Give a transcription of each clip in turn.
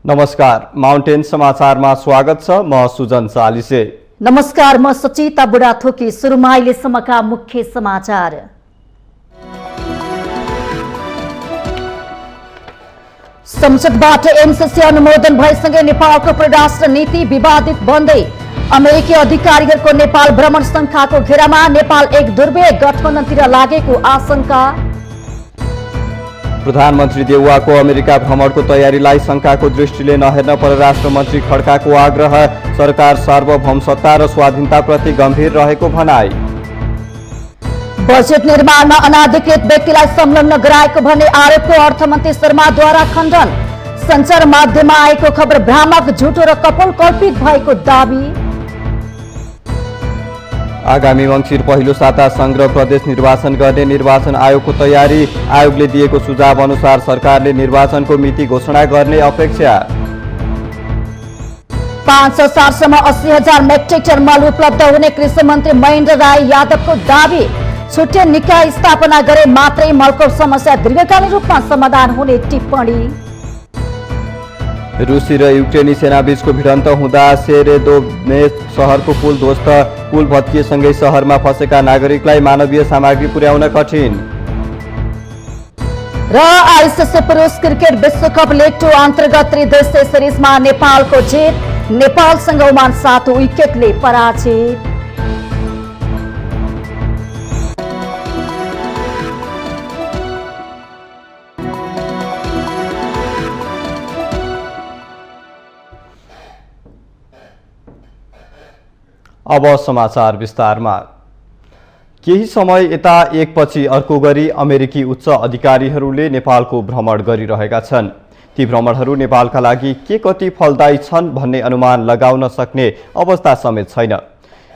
नमस्कार, माउन्टेन समाचारमा स्वागत छ। म सुजन चालिसे। नमस्कार, म सचिता बुढाथोकी। सुरुमा अहिलेसम्मका मुख्य समाचार। संसदबाट एमसीसी अनुमोदन भएसँगै नेपालको परराष्ट्र नीति विवादित बन्दै। अमेरिकी अधिकारीहरूको नेपाल भ्रमण शंकाको घेरामा। नेपाल एक दुर्बेय गठबन्धनतिर लागेको आशंका। प्रधानमन्त्री देउवाको अमेरिका भ्रमणको तयारीलाई शंकाको दृष्टिले नहेर्न परराष्ट्र मन्त्री खड्काको आग्रह। सरकार सार्वभौमसत्ता र स्वाधीनताप्रति गम्भीर रहेको भनाई। बजेट निर्माणमा अनाधिकृत व्यक्तिलाई संलग्न गराएको भन्ने आरोपको अर्थमन्त्री शर्माद्वारा खण्डन। सञ्चार माध्यममा आएको खबर भ्रामक, झुटो र कपोलकल्पित भएको दावी। आगामी मङ्सिर पहिलो साता संघ प्रदेश निर्वाचन गर्ने निर्वाचन आयोगको तयारी। आयोगले दिएको सुझाव अनुसार सरकारले निर्वाचनको मिति घोषणा गर्ने अपेक्षा। 5 असारसम्म 80,000 मेट्रिक टन मल उपलब्ध हुने कृषि मन्त्री महेन्द्र राय यादवको दावी। छुट्टै निकाय स्थापना गरे मात्रै मलको समस्या दीर्घकालीन रूपमा समाधान हुने टिप्पणी। रुसी र युक्रेनी सेनाबीचको भिडन्त हुँदा सेरेदोनेत्स्क सहरको पुल ध्वस्त। पुल भत्किएसँगै सहरमा फँसेका नागरिकलाई मानवीय सामग्री पुर्याउन कठिन। र आइसिसी पुरुष क्रिकेट विश्वकप लिग 2 अन्तर्गत त्रिदेशीय सिरिजमा नेपालको जित। नेपालसँग ओमान 7 विकेटले पराजित। अब समाचार विस्तारमा। केही समय यता एकपछि अर्को गरी अमेरिकी उच्च अधिकारीहरूले नेपालको भ्रमण गरिरहेका छन्। ती भ्रमणहरू नेपालका लागि के कति फलदायी छन् भन्ने अनुमान लगाउन सक्ने अवस्था समेत छैन।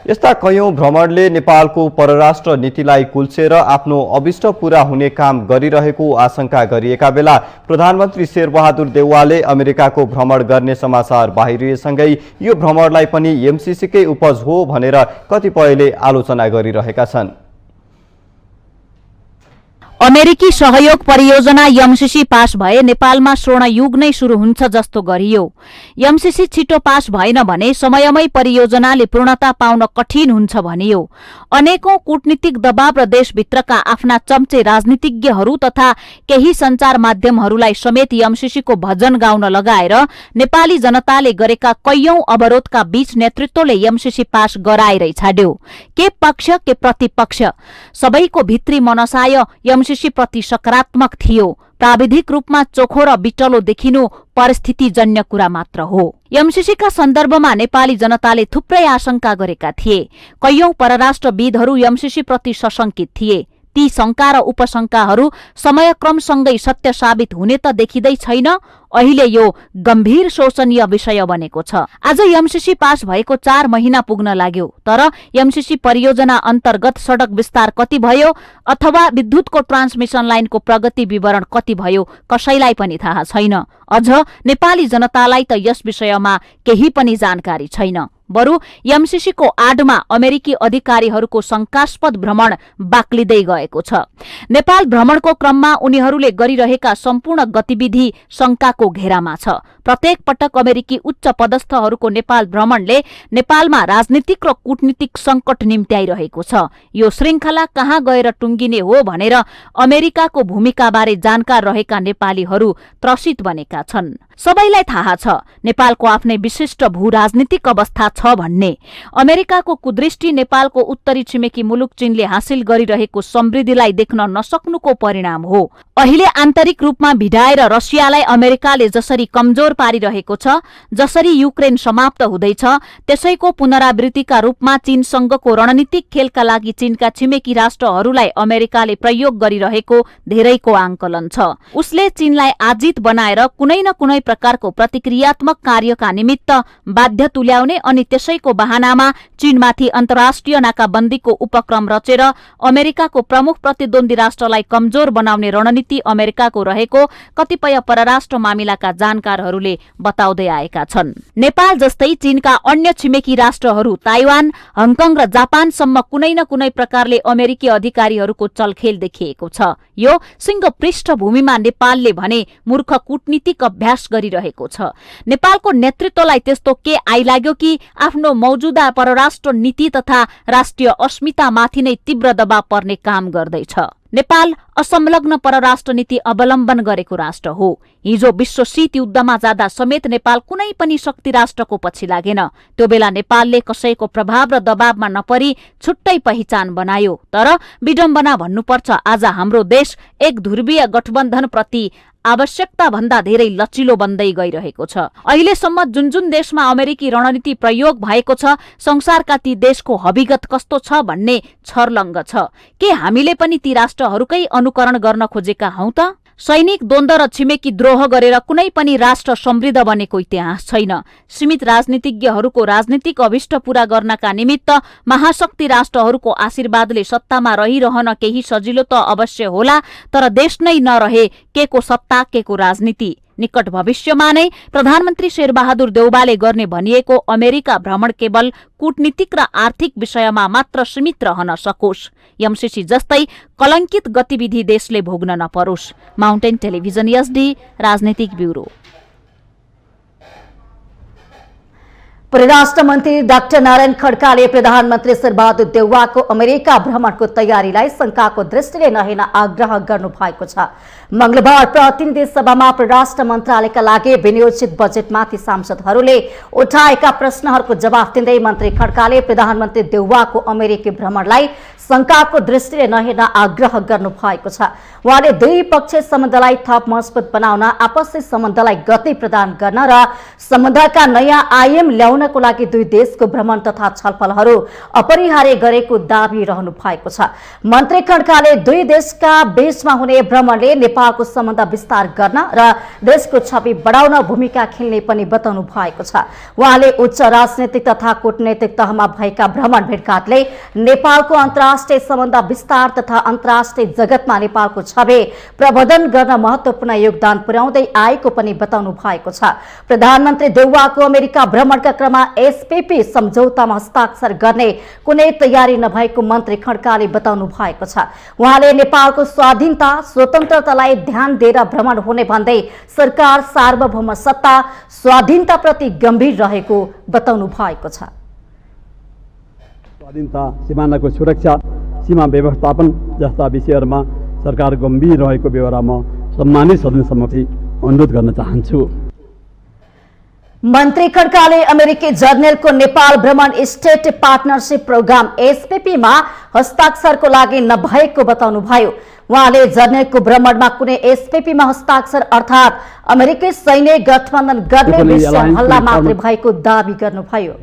यस्ता कयौं भ्रमणले नेपालको परराष्ट्र नीतिलाई कुल्चेर आफ्नो अभिष्ट पूरा हुने काम गरिरहेको आशंका गरिएका बेला प्रधानमन्त्री शेरबहादुर देउवाले अमेरिकाको भ्रमण गर्ने समाचार बाहिरिएसँगै यो भ्रमणलाई पनि एमसीसीकै उपज हो भनेर कतिपयले आलोचना गरिरहेका छन्। अमेरिकी सहयोग परियोजना एमसीसी पास भए नेपालमा स्वर्ण युग नै शुरू हुन्छ जस्तो गरियो। एमसीसी छिटो पास भएन भने समयमै परियोजनाले पूर्णता पाउन कठिन हुन्छ भनियो। अनेकौं कूटनीतिक दबाव र देशभित्रका आफ्ना चम्चे राजनीतिज्ञहरू तथा केही सञ्चार माध्यमहरूलाई समेत एमसीसीको भजन गाउन लगाएर नेपाली जनताले गरेका कैयौं अवरोधका बीच नेतृत्वले एमसीसी पास गराएरै छाड्यो। के पक्ष के प्रतिपक्ष सबैको भित्री मनसाय एमसीसी प्रति सकारात्मक थियो। प्राविधिक रूपमा चोखो र बिटलो देखिनु परिस्थितिजन्य कुरा मात्र हो। एमसीसीका सन्दर्भमा नेपाली जनताले थुप्रै आशंका गरेका थिए। कैयौं परराष्ट्रविदहरू एमसीसी प्रति सशंकित थिए। ती शंका र उपशंकाहरू समयक्रमसँगै सत्य साबित हुने त देखिँदै छैन। अहिले यो गम्भीर शोचनीय विषय बनेको छ। आज एमसीसी पास भएको 4 महिना पुग्न लाग्यो, तर एमसीसी परियोजना अन्तर्गत सडक विस्तार कति भयो अथवा विद्युतको ट्रान्समिसन लाइनको प्रगति विवरण कति भयो कसैलाई पनि थाहा छैन। अझ नेपाली जनतालाई त यस विषयमा केही पनि जानकारी छैन। बरु एमसीसीको आडमा अमेरिकी अधिकारीहरूको शंकास्पद भ्रमण बाक्लिँदै गएको छ। नेपाल भ्रमणको क्रममा उनीहरूले गरिरहेका सम्पूर्ण गतिविधि शंकाको घेरामा छ। प्रत्येक पटक अमेरिकी उच्च पदस्थहरूको नेपाल भ्रमणले नेपालमा राजनीतिक र कूटनीतिक संकट निम्त्याइरहेको छ। यो श्रृंखला कहाँ गएर टुङ्गिने हो भनेर अमेरिकाको भूमिकाबारे जानकार रहेका नेपालीहरू त्रसित बनेका छन्। सबैलाई थाहा छ नेपालको आफ्नै विशिष्ट भू राजनीतिक अवस्था छ भन्ने। अमेरिकाको कुदृष्टि नेपालको उत्तरी छिमेकी मुलुक चीनले हासिल गरिरहेको समृद्धिलाई देख्न नसक्नुको परिणाम हो। अहिले आन्तरिक रूपमा भिडाएर रसियालाई अमेरिकाले जसरी कमजोर पारिरहेको छ, जसरी युक्रेन समाप्त हुँदैछ, त्यसैको पुनरावृत्तिका रूपमा चीनसँगको रणनीतिक खेलका लागि चीनका छिमेकी राष्ट्रहरूलाई अमेरिकाले प्रयोग गरिरहेको धेरैको आंकलन छ। उसले चीनलाई आजित बनाएर कुनै न कुनै प्रकारको प्रतिक्रियात्मक कार्यका निमित्त बाध्य तुल्याउने अनि त्यसैको बहानामा चीनमाथि अन्तर्राष्ट्रिय नाकाबन्दीको उपक्रम रचेर अमेरिकाको प्रमुख प्रतिद्वन्दी राष्ट्रलाई कमजोर बनाउने रणनीति अमेरिकाको रहेको कतिपय परराष्ट्र मामिलाका जानकारहरूले बताउँदै आएका छन्। नेपाल जस्तै चीनका अन्य छिमेकी राष्ट्रहरू ताइवान, हङकङ र जापानसम्म कुनै न कुनै प्रकारले अमेरिकी अधिकारीहरूको चलखेल देखिएको छ। यो सिंह पृष्ठभूमिमा नेपालले भने मूर्ख कूटनीतिक अभ्यास गरिरहेको छ। नेपालको नेतृत्वलाई त्यस्तो के आइलाग्यो कि आफ्नो मौजूदा परराष्ट्र नीति तथा राष्ट्रिय अस्मितामाथि नै तीव्र दबाव पर्ने काम गर्दैछ। नेपाल असंलग्न परराष्ट्र नीति अवलम्बन गरेको राष्ट्र हो। हिजो विश्व शीत युद्धमा जाँदा समेत नेपाल कुनै पनि शक्ति राष्ट्रको पछि लागेन। त्यो बेला नेपालले कसैको प्रभाव र दबावमा नपरी छुट्टै पहिचान बनायो। तर विडम्बना भन्नुपर्छ, आज हाम्रो देश एक ध्रुवीय गठबन्धन प्रति आवश्यकता भन्दा धेरै लचिलो बन्दै गइरहेको छ। अहिलेसम्म जुन जुन देशमा अमेरिकी रणनीति प्रयोग भएको छ, संसारका ती देशको हविगत कस्तो छ भन्ने छर्लङ्ग छ। के हामीले पनि ती राष्ट्रहरूकै अनुकरण गर्न खोजेका हौं त? सैनिक द्वन्द्व र छिमेकी द्रोह गरेर कुनै पनि राष्ट्र समृद्ध बनेको इतिहास छैन। सीमित राजनीतिज्ञहरूको राजनीतिक अभिष्ट पूरा गर्नका निमित्त महाशक्ति राष्ट्रहरूको आशीर्वादले सत्तामा रहिरहन केही सजिलो त अवश्य होला, तर देश नै नरहे के को सत्ता के को राजनीति। निकट भविष्यमा नै प्रधानमन्त्री शेरबहादुर देउवाले गर्ने भनिएको अमेरिका भ्रमण केवल कूटनीतिक र आर्थिक विषयमा मात्र सीमित रहन सकोस्। एमसीसी जस्तै कलंकित गतिविधि देशले भोग्न नपरोस्। माउन्टेन टेलिभिजन एसडी राजनीतिक ब्यूरो। परराष्ट्र मन्त्री डाक्टर नारायण खड्काले प्रधानमन्त्री शेरबहादुर देउवाको अमेरिका भ्रमणको तयारीलाई शंकाको दृष्टिले नहेर्न आग्रह गर्नु भएको छ। मंगलबार प्रतिनिधि सभामा परराष्ट्र मन्त्रालयका लागि विनियोजित बजेटमाथि सांसदहरूले उठाएका प्रश्नहरूको जवाफ दिँदै मन्त्री खड्काले प्रधानमन्त्री देउवाको अमेरिकी भ्रमणलाई शंकाको दृष्टिले नहेर्न आग्रह गर्नु भएको छ। उहाँले द्विपक्षीय सम्बन्धलाई थप मजबुत बनाउन, आपसी सम्बन्धलाई गति प्रदान गर्न र सम्बन्धका नयाँ आयाम ल्याउनको लागि दुई देशको भ्रमण तथा छलफलहरू अपरिहार्य गरेको दाबी रहनु भएको छ। मन्त्री खड्काले दुई देशका बीचमा हुने भ्रमणले नेपालको सम्बन्ध विस्तार गर्न र देशको छवि बढाउन भूमिका खेल्ने पनि बताउनु भएको छ। उहाँले उच्च राजनीतिक तथा कूटनैतिक तहमा भएका भ्रमण भेटघाटले नेपालको अन्तर्राष्ट्रिय सम्बन्ध विस्तार तथा अन्तर्राष्ट्रिय जगतमा नेपालको छवि प्रवर्धन गर्न महत्वपूर्ण योगदान पुर्याउँदै आएको पनि बताउनु भएको छ। प्रधानमन्त्री देउवाको अमेरिका भ्रमणका क्रममा एसपीपी सम्झौतामा हस्ताक्षर गर्ने कुनै तयारी नभएको मन्त्री खड्काले बताउनु भएको छ। उहाँले नेपालको स्वाधीनता स्वतन्त्रतालाई ध्यान दिएर भ्रमण हुने भन्दै सरकार सार्वभौम सत्ता स्वाधीनताप्रति गम्भीर रहेको बताउनु भएको छ। स्वाधीनता, सीमानाको सुरक्षा, सीमा व्यवस्थापन जस्ता विषयहरूमा सरकार गम्भीर रहेको बेहोरामा सम्मानित सदनसम्मति अनुरोध गर्न चाहन्छु। मन्त्री खड्काले अमेरिकी जर्नलको नेपाल भ्रमण स्टेट पार्टनरशिप प्रोग्राम एसपीपीमा हस्ताक्षरको लागि नभएको बताउनुभयो। उहाँले जर्नलको भ्रमणमा कुनै एसपीपीमा हस्ताक्षर अर्थात् अमेरिकी सैन्य गठबन्धन गर्ने विषय हल्ला मात्रै भएको दावी गर्नुभयो।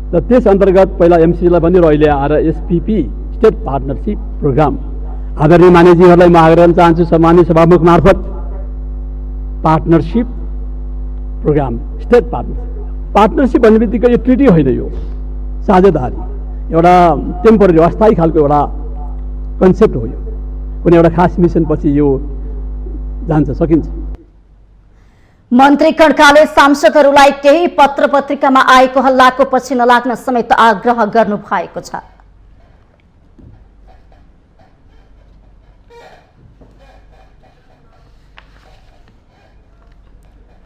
र त्यस अन्तर्गत पहिला एमसीसीलाई पनि र अहिले आएर एसपीपी स्टेट पार्टनरशिप प्रोग्राम आदरणीय मान्यजीहरूलाई म आग्रह गर्न चाहन्छु, सम्मानित सभामुख मार्फत पार्टनरशिप प्रोग्राम स्टेट पार्टनरशिप भन्ने बित्तिकै यो ट्रिटी होइन, यो साझेदारी, एउटा टेम्पोररी अस्थायी खालको एउटा कन्सेप्ट हो। यो कुनै एउटा खास मिसनपछि यो जान्छ सकिन्छ। मन्त्री खड्काले सांसदहरूलाई केही पत्र पत्रिकामा आएको हल्लाको पछि नलाग्न समेत आग्रह गर्नु भएको छ।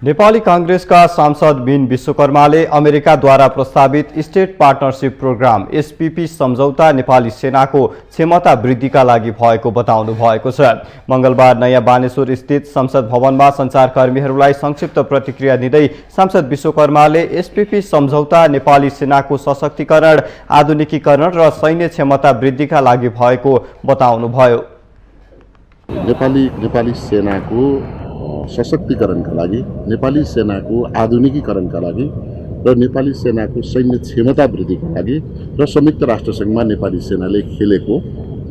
नेपाली कांग्रेसका सांसद बिन विश्वकर्माले अमेरिकाद्वारा प्रस्तावित स्टेट पार्टनरशिप प्रोग्राम एसपीपी सम्झौता नेपाली सेनाको क्षमता वृद्धिका लागि भएको बताउनु भएको छ। मंगलबार नयाँ बानेश्वर स्थित संसद भवनमा सञ्चारकर्मीहरूलाई संक्षिप्त प्रतिक्रिया दिँदै सांसद विश्वकर्माले एसपीपी सम्झौता नेपाली सेनाको सशक्तिकरण, आधुनिकीकरण र सैन्य क्षमता वृद्धिका लागि भएको बताउनुभयो। नेपाली सेनाको सशक्तिकरणका लागि, नेपाली सेनाको आधुनिकीकरणका लागि र नेपाली सेनाको सैन्य क्षमता वृद्धिका लागि र संयुक्त राष्ट्रसङ्घमा नेपाली सेनाले खेलेको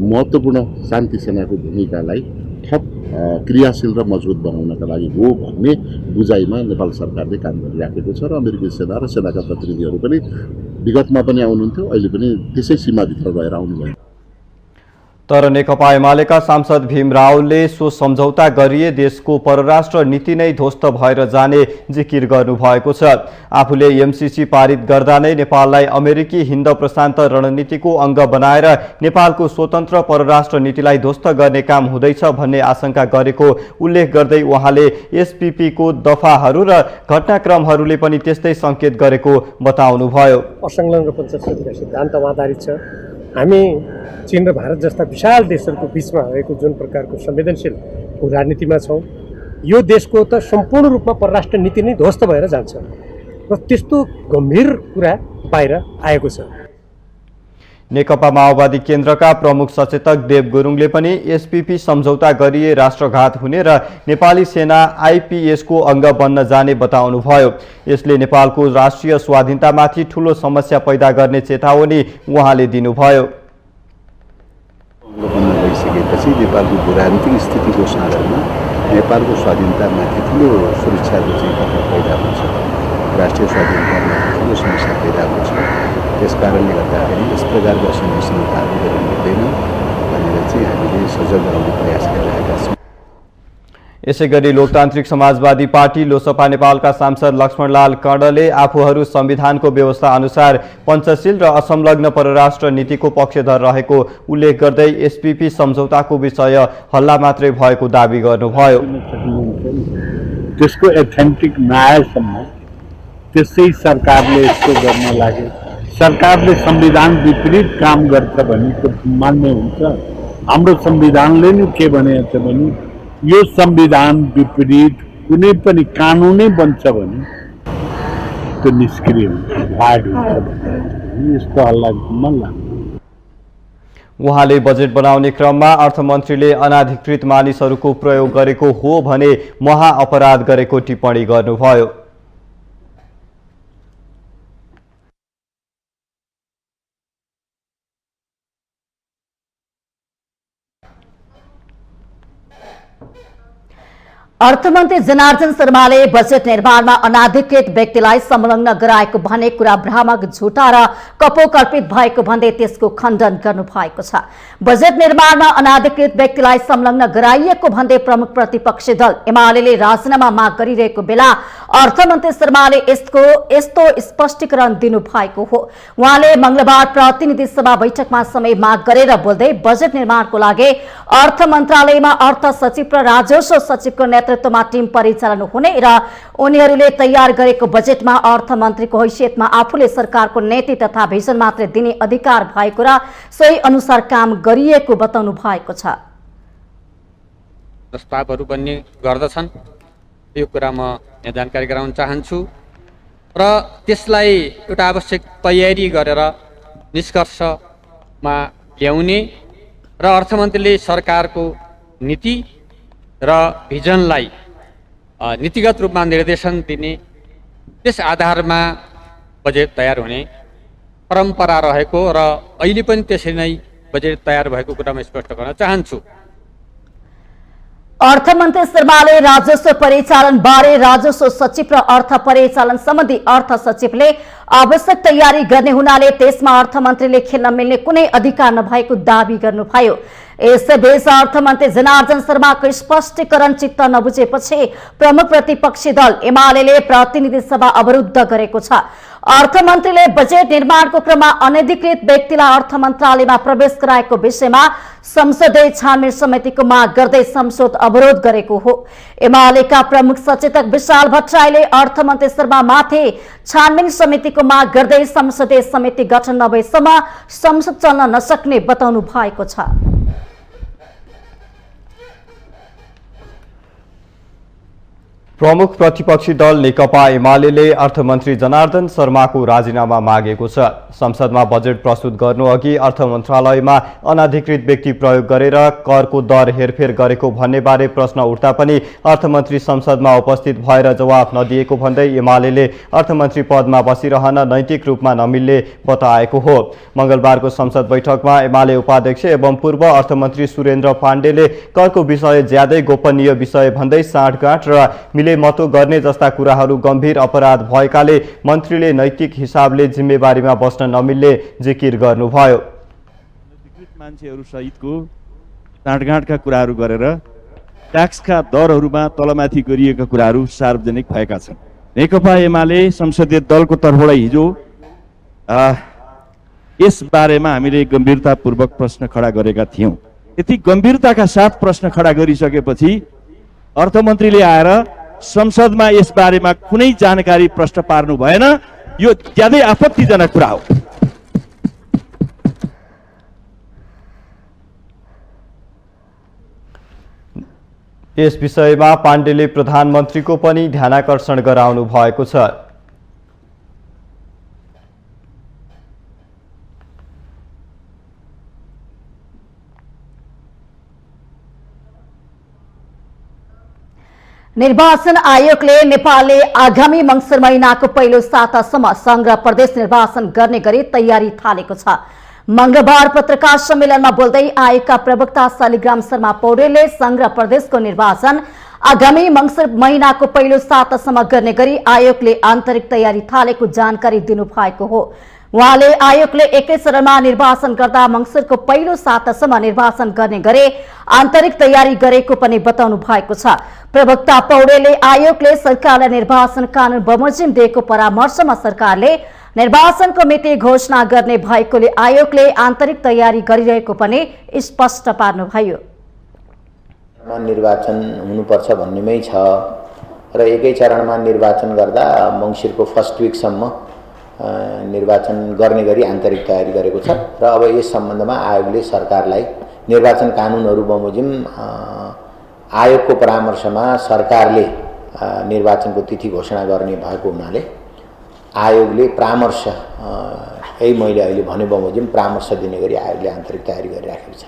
महत्त्वपूर्ण शान्ति सेनाको भूमिकालाई थप क्रियाशील र मजबुत बनाउनका लागि हो भन्ने बुझाइमा नेपाल सरकारले काम गरिराखेको छ र अमेरिकी सेना र सेनाका प्रतिनिधिहरू पनि विगतमा पनि आउनुहुन्थ्यो, अहिले पनि त्यसै सीमाभित्र रहेर आउनुभयो। तर नेकपा एमालेका सांसद भीम रावलले सो सम्झौता गरिए देशको परराष्ट्र नीति नै ध्वस्त भएर जाने जिकिर गर्नुभएको छ। आफूले एमसीसी पारित गर्दा नै नेपाललाई अमेरिकी हिन्द प्रशान्त रणनीतिको अङ्ग बनाएर नेपालको स्वतन्त्र परराष्ट्र नीतिलाई ध्वस्त गर्ने काम हुँदैछ भन्ने आशंका गरेको उल्लेख गर्दै उहाँले एसपीपीको दफाहरू र घटनाक्रमहरूले पनि त्यस्तै संकेत गरेको बताउनुभयो। असंलग्न पञ्चशतीका सिद्धान्तमा आधारित छ। हामी चीन र भारत जस्ता विशाल देशहरूको बिचमा भएको जुन प्रकारको संवेदनशील राजनीतिमा छौँ, यो देशको त सम्पूर्ण रूपमा परराष्ट्र नीति नै ध्वस्त भएर जान्छ र त्यस्तो गम्भीर कुरा बाहिर आएको छ। नेकपा माओवादी केन्द्रका प्रमुख सचेतक देव गुरुङले पनि एसपीपी सम्झौता गरिए राष्ट्रघात हुने र नेपाली सेना आइपीएसको अङ्ग बन्न जाने बताउनुभयो। यसले नेपालको राष्ट्रिय स्वाधीनतामाथि ठूलो समस्या पैदा गर्ने चेतावनी उहाँले दिनुभयो। अङ्ग बन्न गइसकेपछि नेपालको भूराजनीतिक स्थितिको साधनमा नेपालको स्वाधीनतामाथि ठुलो सुरक्षाको चाहिँ खतरा पैदा हुन्छ, राष्ट्रिय स्वाधीनतामाथि ठुलो समस्या पैदा हुन्छ। त्यस कारणले गर्दाखेरि यस प्रकारको असंरचनाहरू गर्नु हुँदैन भनेर चाहिँ हामीले सजग गराउने प्रयास गरिरहेका छौँ। यसैगरी लोकतान्त्रिक समाजवादी पार्टी लोसपा नेपालका सांसद लक्ष्मणलाल कर्णले आफूहरू संविधानको व्यवस्था अनुसार पञ्चशील र असंलग्न परराष्ट्र नीतिको पक्षधर रहेको उल्लेख गर्दै एसपीपी सम्झौताको विषय हल्ला मात्रै भएको दावी गर्नुभयो। त्यसको एथेन्टिक नआएसम्म त्यसै सरकारले यसको गर्न लागे। सरकारले संविधान विपरीत काम गर्छ भने मान्य हुन्छ। हाम्रो संविधानले नै के भनेको छ भने यो संविधान विपरीत कुनै पनि कानुनै बन्छ भने त्यो निष्क्रिय हुन्छ, भ्याड हुन्छ। यस्तो हल्ला मन लाग्छ। उहाँले बजेट बनाउने क्रममा अर्थमन्त्रीले अनाधिकृत मानिसहरूको प्रयोग गरेको हो भने महाअपराध गरेको टिप्पणी गर्नुभयो। अर्थमन्त्री जनार्दन शर्माले बजेट निर्माणमा अनाधिकृत व्यक्तिलाई संलग्न गराएको भन्ने कुरा भ्रामक, झुटा र कपोकल्पित भएको भन्दै त्यसको खण्डन गर्नु भएको छ। बजेट निर्माणमा अनाधिकृत व्यक्तिलाई संलग्न गराइएको भन्दै प्रमुख प्रतिपक्षी दल एमाले राजीनामा माग गरिरहेको बेला अर्थमन्त्री शर्माले यस्तो स्पष्टीकरण दिनु भएको हो। उहाँले मंगलबार प्रतिनिधि सभा बैठकमा समय माग गरेर बोल्दै बजेट निर्माणको लागि अर्थ मन्त्रालयमा अर्थ सचिव र राजस्व सचिवको नेतृत्वमा टिम परिचालन हुने र उनीहरूले तयार गरेको बजेटमा अर्थमन्त्रीको हैसियतमा आफूले सरकारको नीति तथा भिजन मात्रै दिने अधिकार भएको र सोही अनुसार काम गरिएको बताउनु भएको छ। प्रस्तावहरू बन्ने गर्दछन्, यो कुरा म यहाँ जानकारी गराउन चाहन्छु र त्यसलाई एउटा आवश्यक तयारी गरेर निष्कर्षमा ल्याउने र अर्थमन्त्रीले सरकारको नीति र भिजनलाई नीतिगत रूपमा निर्देशन दिने, त्यस आधारमा बजेट तयार हुने परम्परा रहेको र अहिले पनि त्यसरी नै बजेट तयार भएको कुरा म स्पष्ट गर्न चाहन्छु। अर्थमन्त्री शर्माले राजस्व परिचालन बारे राजस्व सचिव र अर्थ परिचालन सम्बन्धी अर्थ सचिवले आवश्यक तयारी गर्ने हुनाले त्यसमा अर्थमन्त्रीले खेल्न मिल्ने कुनै अधिकार नभएको दावी गर्नुभयो। यसैबीच अर्थमन्त्री जनार्दन शर्माको स्पष्टीकरण चित्त नबुझेपछि प्रमुख प्रतिपक्षी दल एमाले प्रतिनिधि सभा अवरुद्ध गरेको छ। अर्थमन्त्रीले बजेट निर्माणको क्रममा अनधिकृत व्यक्तिलाई अर्थ मन्त्रालयमा प्रवेश गराएको विषयमा संसदीय छानबिन समितिको माग गर्दै संसद अवरोध गरेको हो। एमालेका प्रमुख सचेतक विशाल भट्टराईले अर्थमन्त्री शर्मामाथि छानबिन समितिको माग गर्दै संसदीय समिति गठन नभएसम्म संसद चल्न नसक्ने बताउनु भएको छ। प्रमुख प्रतिपक्षी दल नेकपा एमाले अर्थमन्त्री जनार्दन शर्माको राजीनामा मागेको छ। संसदमा बजेट प्रस्तुत गर्नु अघि अर्थ मन्त्रालयमा अनाधिकृत व्यक्ति प्रयोग गरेर करको दर हेरफेर गरेको भन्ने बारे प्रश्न उठ्दा पनि अर्थमन्त्री संसदमा उपस्थित भएर जवाफ नदिएको भन्दै एमाले अर्थमन्त्री पदमा बसिरहन नैतिक रूपमा नमिल्ने बताएको हो। मंगलबारको संसद बैठकमा एमाले उपाध्यक्ष एवं पूर्व अर्थमन्त्री सुरेन्द्र पाण्डेले करको विषय ज्यादै गोपनीय विषय भन्दै साँठगाँठ र मिलेमतो गर्ने जस्ता कुराहरू गम्भीर अपराध भएकाले मन्त्रीले नैतिक हिसाबले जिम्मेवारीमा बस्न नमिल्ने जिकिर गर्नुभयो। मान्छेहरू सहितको साँठगाँठका कुराहरू गरेर ट्याक्सका दरहरूमा तलमाथि गरिएका कुराहरू सार्वजनिक भएका छन्। नेकपा एमाले संसदीय दलको तर्फबाट हिजो यस बारेमा हामीले गम्भीरतापूर्वक प्रश्न खडा गरेका थियौँ। यति गम्भीरताका साथ प्रश्न खडा गरिसकेपछि अर्थमन्त्रीले आएर संसदमा यस बारेमा कुनै जानकारी प्रश्न पार्नु भएन। यो ज्यादै आपत्तिजनक कुरा हो। यस विषयमा पाण्डेले प्रधानमन्त्रीको पनि ध्यानाकर्षण गराउनु भएको छ। निर्वाचन आयोगले नेपालले आगामी मंसिर महिनाको पहिलो सातासम्म संघ र प्रदेश निर्वाचन गर्ने गरी तयारी थालेको छ। मंगलबार पत्रकार सम्मेलनमा बोल्दै आयोगका प्रवक्ता शालिग्राम शर्मा पौडेलले संघ र प्रदेशको निर्वाचन आगामी मंसिर महिनाको पहिलो सातासम्म गर्ने गरी आयोगले आन्तरिक तयारी थालेको जानकारी दिनुभएको हो। उहाँले आयोगले एकै चरणमा निर्वाचन गर्दा मंसिरको पहिलो सातासम्म निर्वाचन गर्ने गरी आन्तरिक तयारी गरेको पनि बताउनु भएको छ। प्रवक्ता पौडेलले आयोगले सरकारलाई निर्वाचन कानून बमोजिम दिएको परामर्शमा सरकारले निर्वाचनको मिति घोषणा गर्ने भएकोले आयोगले आन्तरिक तयारी गरिरहेको पनि स्पष्ट पार्नुभयो। निर्वाचन हुनुपर्छ भन्नेमै छ र एकै चरणमा निर्वाचन गर्दा मंसिरको फर्स्ट विकसम्म निर्वाचन गर्ने गरी आन्तरिक तयारी गरेको छ र अब यस सम्बन्धमा आयोगले सरकारलाई निर्वाचन कानुनहरू बमोजिम आयोगको परामर्शमा सरकारले निर्वाचनको तिथि घोषणा गर्ने भएको हुनाले आयोगले परामर्श यही मैले अहिले भने बमोजिम परामर्श दिने गरी आयोगले आन्तरिक तयारी गरिराखेको छ।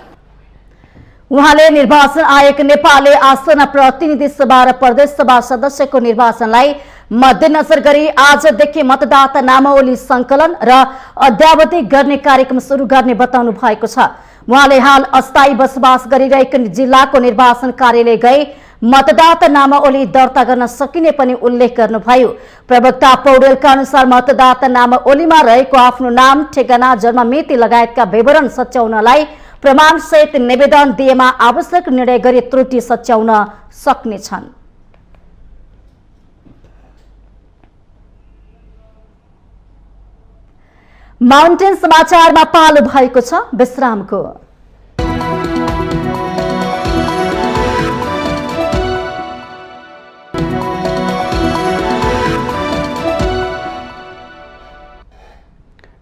उहाँले निर्वाचन आयोग नेपालले आसन्न प्रतिनिधि सभा र प्रदेश सभा सदस्यको निर्वाचनलाई मध्यनजर गरी आजदेखि मतदाता नामावली संकलन र अद्यावधि गर्ने कार्यक्रम सुरु गर्ने बताउनु भएको छ। उहाँले हाल अस्थायी बसोबास गरिरहेको जिल्लाको निर्वाचन कार्यालय गई मतदाता नामावली दर्ता गर्न सकिने पनि उल्लेख गर्नुभयो। प्रवक्ता पौडेलका अनुसार मतदाता नामावलीमा रहेको आफ्नो नाम, ठेगाना, जन्ममिति लगायतका विवरण सच्याउनलाई प्रमाणसहित निवेदन दिएमा आवश्यक निर्णय गरी त्रुटि सच्याउन सक्नेछन्। माउन्टेन समाचारमा पालो भएको छ विश्रामको।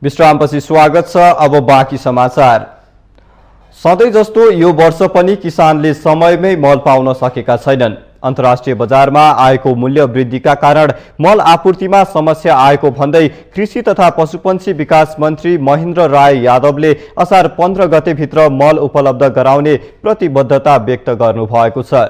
विश्रामपछि स्वागत छ। अब बाँकी समाचार। सधैँ जस्तो यो वर्ष पनि किसानले समयमै मल पाउन सकेका छैनन्। अन्तर्राष्ट्रिय बजारमा आएको मूल्य वृद्धिका कारण मल आपूर्तिमा समस्या आएको भन्दै कृषि तथा पशुपन्छी विकास मन्त्री महेन्द्र राय यादवले असार 15 गतेभित्र मल उपलब्ध गराउने प्रतिबद्धता व्यक्त गर्नुभएको छ।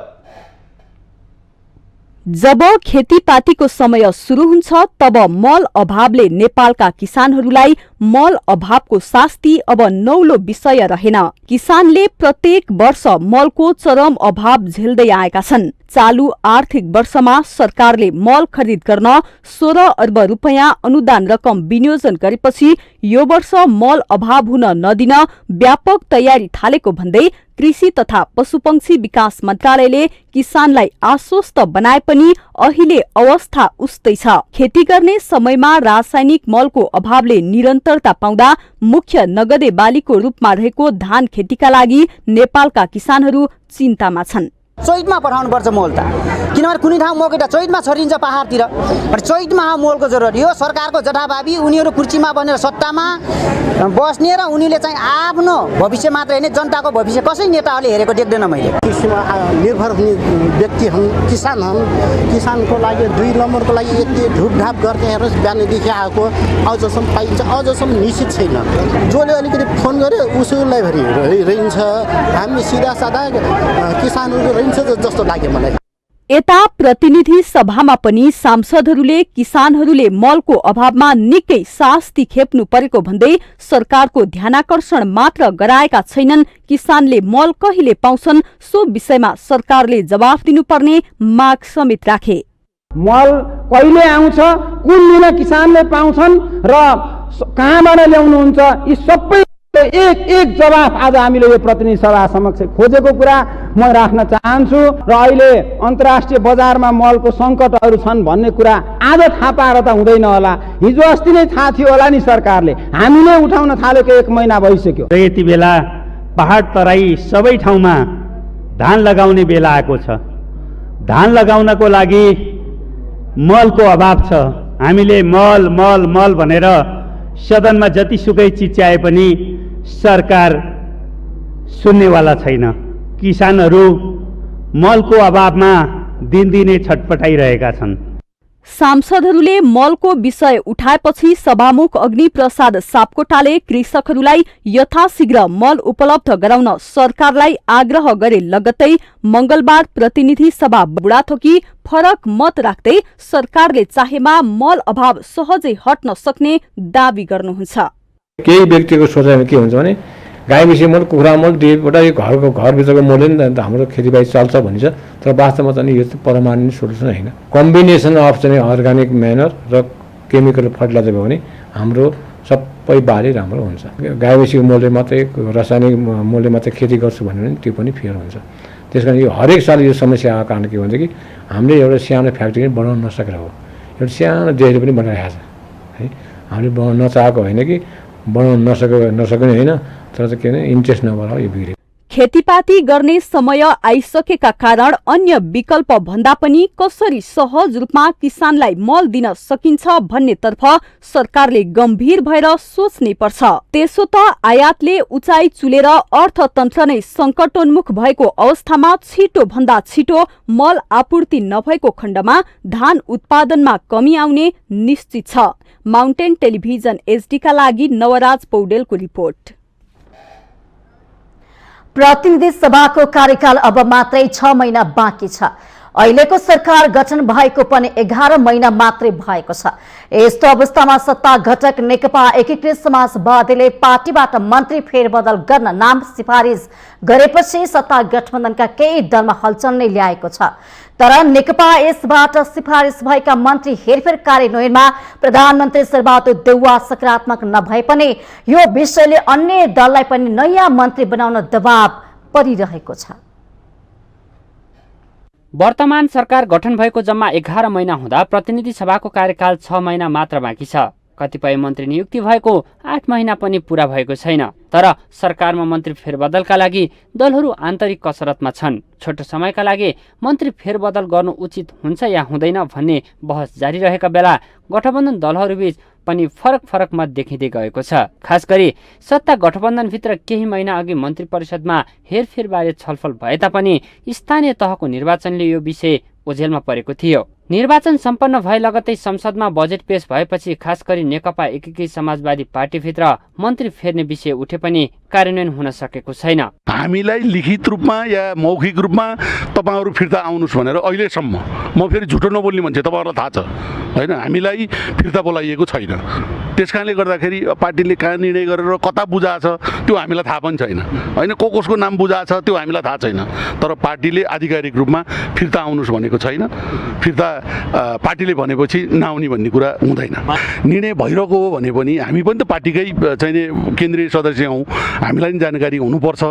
जब खेतीपातीको समय सुरु हुन्छ तब मल अभावले नेपालका किसानहरूलाई मल अभावको शास्ति अब नौलो विषय रहेन। किसानले प्रत्येक वर्ष मलको चरम अभाव झेल्दै आएका छन्। चालू आर्थिक वर्षमा सरकारले मल खरिद गर्न 16 अर्ब रुपैयाँ अनुदान रकम विनियोजन गरेपछि यो वर्ष मल अभाव हुन नदिन व्यापक तयारी थालेको भन्दै कृषि तथा पशुपक्षी विकास मन्त्रालयले किसानलाई आश्वस्त बनाए पनि अहिले अवस्था उस्तै छ। खेती गर्ने समयमा रासायनिक मलको अभावले निरन्तरता पाउँदा मुख्य नगदे बालीको रूपमा रहेको धान खेतीका लागि नेपालका किसानहरू चिन्तामा छन्। चैतमा पठाउनुपर्छ मल त, किनभने कुनै ठाउँ मकै त चैतमा छरिन्छ पहाडतिर। चैतमा मलको जरुरी हो। सरकारको जथाभावी उनीहरू कुर्सीमा बनेर सत्तामा बस्ने र उनीले चाहिँ आफ्नो भविष्य मात्र होइन जनताको भविष्य कसै नेताहरूले हेरेको देख्दैन मैले। कृषिमा निर्भर हुने व्यक्ति हुन्, किसान हुन्। किसानको लागि 2 नम्बरको लागि यति ढुपढाप गर्ने हेर्नुहोस् बिहानदेखि आएको अझसम्म पाइन्छ, अझसम्म निश्चित छैन। जसले अलिकति फोन गरे उसैलाई रहन्छ। हामी सिधा साधा किसानहरूको रहन्छ जस्तो लाग्यो मलाई। यता प्रतिनिधि सभामा पनि सांसदहरूले किसानहरूले मलको अभावमा निकै शास्ति खेप्नु परेको भन्दै सरकारको ध्यानाकर्षण मात्र गराएका छैनन्। किसानले मल कहिले पाउँछन् सो विषयमा सरकारले जवाफ दिनुपर्ने माग समेत राखे। मल कहिले आउँछ, कुन दिन किसानले पाउँछन् र कहाँबाट ल्याउनुहुन्छ, यी सबै एक एक जवाफ आज हामीले यो प्रतिनिधि सभा समक्ष खोजेको कुरा म राख्न चाहन्छु र अहिले अन्तर्राष्ट्रिय बजारमा मलको सङ्कटहरू छन् भन्ने कुरा आज थाहा पाएर त हुँदैन होला। हिजो अस्ति नै थाहा थियो होला नि सरकारले, हामीले उठाउन थालेको 1 महिना भइसक्यो। यति बेला पहाड तराई सबै ठाउँमा धान लगाउने बेला आएको छ। धान लगाउनको लागि मलको अभाव छ। हामीले मल मल मल भनेर सदनमा जतिसुकै चिच्याए पनि सरकार सुन्नेवाला छैन। किसानहरू मलको अभावमा दिनदिनै छटपटाइरहेका छन्। सांसदहरूले मलको विषय उठाएपछि सभामुख अग्निप्रसाद सापकोटाले कृषकहरूलाई यथाशीघ्र मल उपलब्ध गराउन सरकारलाई आग्रह गरे। लगत्तै मंगलबार प्रतिनिधि सभा बुढाथोकी फरक मत राख्दै सरकारले चाहेमा मल अभाव सहजै हट्न सक्ने दावी गर्नुहुन्छ। केही व्यक्तिको सोचाइमा के हुन्छ भने गाई मिसी मल कुखुरा मल दुईवटा यो घरभित्रको मलले नि हाम्रो खेतीबारी चल्छ भनिन्छ, तर वास्तवमा चाहिँ यो परमानेन्ट सोल्युसन होइन। कम्बिनेसन अफ चाहिँ अर्ग्यानिक म्यानर र केमिकल फर्टिलाइजर भयो भने हाम्रो सबै बाली राम्रो हुन्छ। गाई मिसीको मलले मात्रै रासायनिक मलले मात्रै खेती गर्छु भन्यो भने त्यो पनि फेयर हुन्छ। त्यस कारण यो हरेक साल यो समस्या आएको कारण के भन्छ कि हामीले एउटा सानो फ्याक्ट्री बनाउन नसकेर हो। एउटा सानो देशले पनि बनाइरहेको छ है। हामीले बनाउन नचाहेको होइन कि बनाउन नसक्ने होइन, तर के भने इन्ट्रेस्ट नभएर यो बिग्रियो। खेतीपाती गर्ने समय आइसकेका कारण अन्य विकल्प भन्दा पनि कसरी सहज रूपमा किसानलाई मल दिन सकिन्छ भन्नेतर्फ सरकारले गम्भीर भएर सोच्नै पर्छ। त्यसो त आयातले उचाइ चुलेर अर्थतन्त्र नै संकटोन्मुख भएको अवस्थामा छिटो भन्दा छिटो मल आपूर्ति नभएको खण्डमा धान उत्पादनमा कमी आउने निश्चित छ। माउन्टेन टेलिभिजन एचडीका लागि नवराज पौडेलको रिपोर्ट। प्रतिनिधि सभाको कार्यकाल अब मात्रै 6 महिना बाँकी छ। अहिलेको सरकार गठन भएको पनि 11 महिना मात्रै भएको छ। यस्तो अवस्थामा सत्ता घटक नेकपा एकीकृत समाजवादीले पार्टीबाट मन्त्री फेरबदल गर्न नाम सिफारिस गरेपछि सत्ता गठबन्धनका केही दलमा हलचल नै ल्याएको छ। तर नेकपा यसबाट सिफारिस भएका मन्त्री हेरफेर कार्यान्वयनमा प्रधानमन्त्री शेरबहादुर देउवा सकारात्मक नभए पनि यो विषयले अन्य दललाई पनि नयाँ मन्त्री बनाउन दबाव परिरहेको छ। वर्तमान सरकार गठन भएको जम्मा 11 महिना हुँदा प्रतिनिधि सभाको कार्यकाल 6 महिना मात्र बाँकी छ। कतिपय मन्त्री नियुक्ति भएको 8 महिना पनि पूरा भएको छैन। तर सरकारमा मन्त्री फेरबदलका लागि दलहरू आन्तरिक कसरतमा छन्। छोटो समयका लागि मन्त्री फेरबदल गर्नु उचित हुन्छ या हुँदैन भन्ने बहस जारी रहेका बेला गठबन्धन दलहरूबीच पनि फरक मत देखिँदै गएको छ। खास गरी सत्ता गठबन्धनभित्र केही महिना अघि मन्त्री परिषदमा हेरफेरबारे छलफल भए तापनि स्थानीय तहको निर्वाचनले यो विषय ओझेलमा परेको थियो। निर्वाचन सम्पन्न भए लगत्तै संसदमा बजेट पेश भएपछि खास गरी नेकपा एकीकृत समाजवादी पार्टीभित्र मन्त्री फेर्ने विषय उठे पनि कार्यान्वयन हुन सकेको छैन। हामीलाई लिखित रूपमा या मौखिक रूपमा तपाईहरु फिर्ता आउनुस् भनेर अहिलेसम्म, म फेरि झुटो नबोल्ने मान्छे, तपाईहरुलाई थाहा छ हैन, हामीलाई फिर्ता बोलाइएको छैन। त्यसकारणले गर्दाखेरि पार्टीले कहाँ निर्णय गरेर कता बुझाछ त्यो हामीलाई थाहा पनि छैन हैन, कसको नाम बुझाछ त्यो हामीलाई थाहा छैन। तर पार्टीले आधिकारिक रूपमा फिर्ता आउनुस् भनेको छैन। फिर्ता पार्टीले भनेपछि नआउने भन्ने कुरा हुँदैन। निर्णय भइरहेको हो भने पनि हामी पनि त पार्टीकै चाहिँ केन्द्रीय सदस्य हौँ, हामीलाई पनि जानकारी हुनुपर्छ